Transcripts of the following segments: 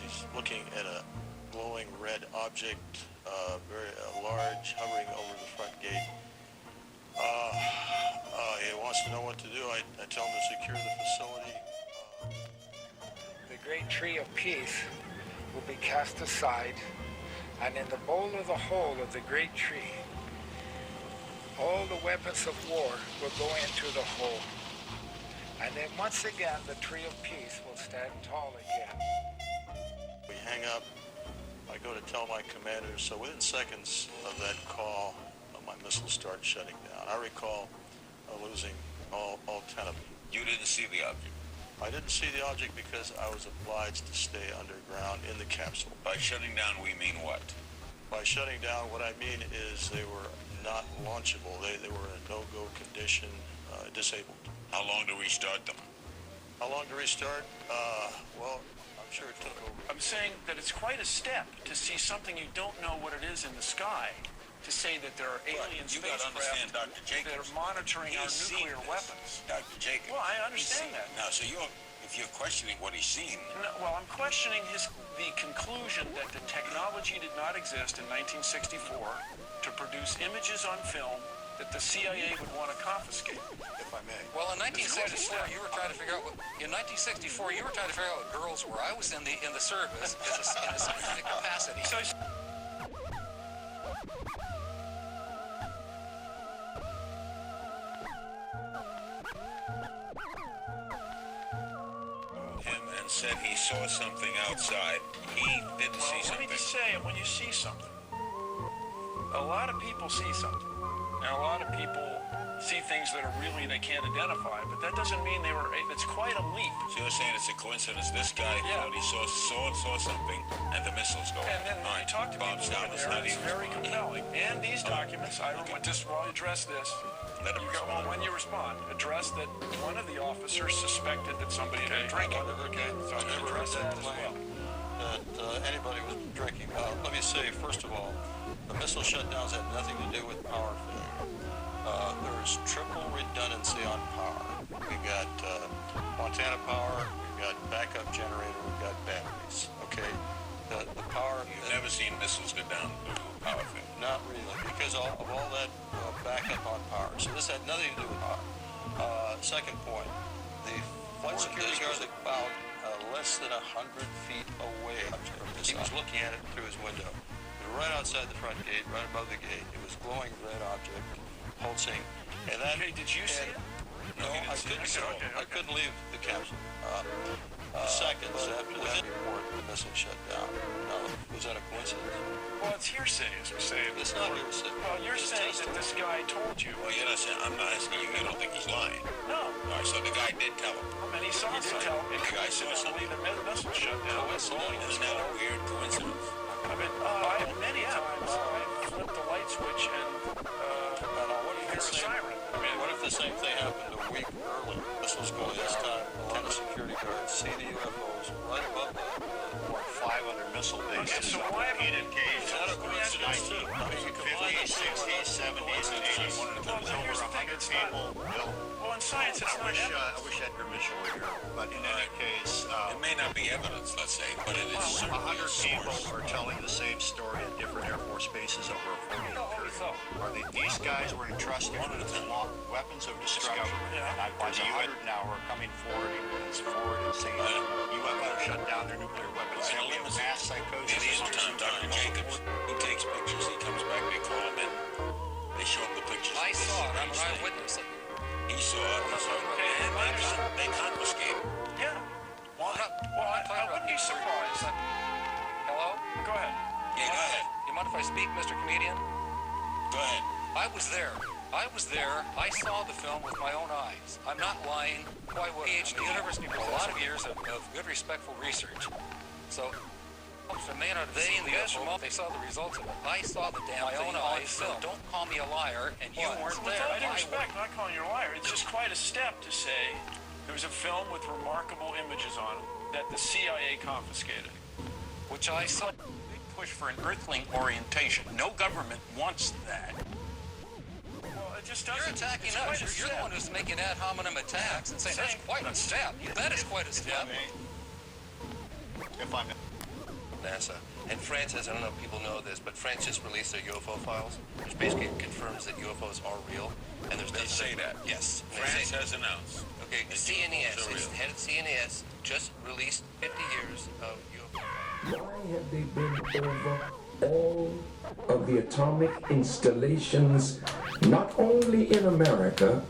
He's looking at a glowing red object, very large, hovering over the front gate. He wants to know what to do. I tell him to secure the facility. The great tree of peace will be cast aside, and in the bowl of the hole of the great tree, all the weapons of war will go into the hole. And then once again, the tree of peace will stand tall again. We hang up. I go to tell my commanders. So within seconds of that call, my missiles start shutting down. I recall losing all 10 of them. You didn't see the object? I didn't see the object because I was obliged to stay underground in the capsule. By shutting down, we mean what? By shutting down, what I mean is they were not launchable. They were in a no-go condition, disabled. How long to restart them? How long to restart? Well, I'm sure it took over. I'm saying that it's quite a step to see something you don't know what it is in the sky, to say that there are alien spacecraft that are monitoring our nuclear weapons. Dr. Jacobs. Well, I understand that. Now, so if you're questioning what he's seen... No, well, I'm questioning the conclusion that the technology did not exist in 1964 to produce images on film that the CIA would want to confiscate, if I may. Well, in 1964, you were trying to figure out what girls were. I was in the service in a specific capacity. So, him and said he saw something outside. He didn't see something. Let me just say, when you see something, a lot of people see something. And a lot of people see things that are really they can't identify, but that doesn't mean it's quite a leap. So you're saying it's a coincidence this guy thought he saw something and the missiles go And then when you talk to people over there, it's very compelling. And these documents, I want to address this. Let him respond. When you respond, address that one of the officers suspected that somebody had been drinking. So I never heard that claim that anybody was drinking. Let me say, first of all, the missile shutdowns had nothing to do with power failure. There's triple redundancy on power. We've got Montana Power, we've got backup generator, we've got batteries. Okay, the power. You've never seen missiles go down due to power failure? Not really, because of all that backup on power. So this had nothing to do with power. Second point, the flight security guard was about less than 100 feet away from this. He was looking at it through his window. Right outside the front gate, right above the gate, it was glowing red object, pulsing. And that. Okay, did you see it? No, I couldn't leave the capsule. Seconds after that report, the missile shut down. Was that a coincidence? Well, it's hearsay, as we say. It's not hearsay. Well, you're saying that this guy told you. Well, you're not saying, I'm not asking you. You don't think he's lying? No. All right, so the guy did tell him. I mean, he saw something. The guy saw something. The missile shut down. Isn't that a weird coincidence? I mean, many times I flipped the light switch and hear a siren. I mean, what if the same thing happened a week earlier? This was going this time. 10 security guards see the UFOs right above the 5 other missile bases. Okay, so why repeated occasions. Not a coincidence, too. 50s, 60s, 70s, and 80s. Over 100 people built. Well, in science, it's not I wish Edgar Mitchell were here, but in any case, it may not be evidence, let's say, but it is certainly 100 a people source. are telling the same story at different Air Force bases over a 4-year period. These guys were entrusted with weapons of destruction. And there's 100 now who are coming forward and saying UFOs shut down their nuclear weapons. And we have mass psychosis. In the interim, Dr. Jacobs, he takes pictures, he comes back, they call him in, they show him the pictures. I saw it. I'm an eyewitness. He saw it, and they confiscate him. Yeah. Well, I wouldn't be surprised. Hello? Go ahead. Yeah, go ahead. You mind if I speak, Mr. Comedian? Go ahead. I was there. I saw the film with my own eyes. I'm not lying. Why would I? PhD university for a lot of years of good, respectful research. So, they in the UFO, they saw the results of it. I saw the damn thing with my own eyes. So don't call me a liar, and you weren't there. With all due respect, I'm not calling you a liar. It's just quite a step to say there was a film with remarkable images on it that the CIA confiscated. Which I saw. Big push for an Earthling orientation. No government wants that. Well, it just doesn't. You're attacking us. You're the one who's making ad hominem attacks and saying that's quite a step. That is quite a step. If I may. NASA. And France has, I don't know if people know this, but France just released their UFO files, which basically confirms that UFOs are real. And there's They say that. Yes. France has announced. Okay, that CNES, UFOs are it's real. the head of CNES, just released 50 years of UFO. Why have they been over all of the atomic installations, not only in America,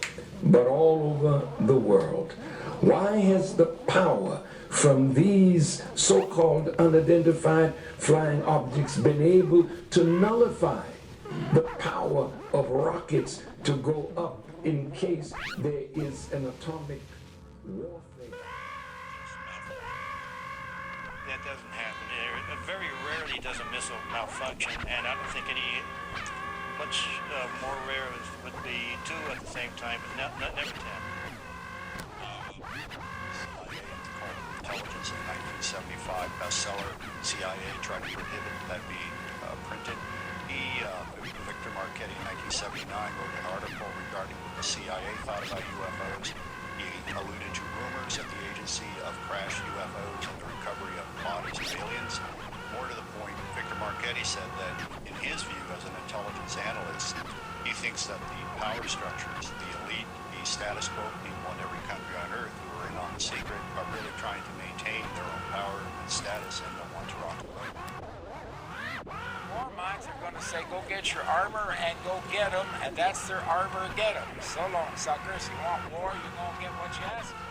but all over the world? Why has the power from these so-called unidentified flying objects been able to nullify the power of rockets to go up in case there is an atomic warfare? That doesn't happen. It very rarely does a missile malfunction, and I don't think any much more rare would be two at the same time, but never 10. Intelligence in 1975 bestseller. CIA tried to prohibit that being printed. Victor Marchetti in 1979 wrote an article regarding what the CIA thought about UFOs. He alluded to rumors at the agency of crashed UFOs and the recovery of bodies of aliens. More to the point, Victor Marchetti said that in his view as an intelligence analyst, he thinks that the power structures, the elite, the status quo people in every country on earth who are in on the secret are really trying to maintain their own power and status and don't want to rock the boat. War minds are going to say, go get your armor and go get them, and that's their armor, get them. So long, suckers. You want war, you're going to get what you ask for.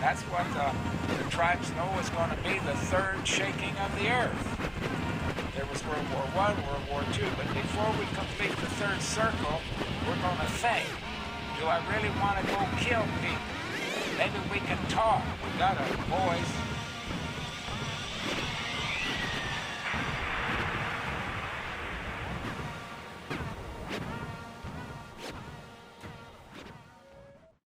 That's what the tribes know is going to be the third shaking of the earth. There was World War I, World War II, but before we complete the third circle, we're going to think, do I really want to go kill people? Maybe we can talk. We got a voice.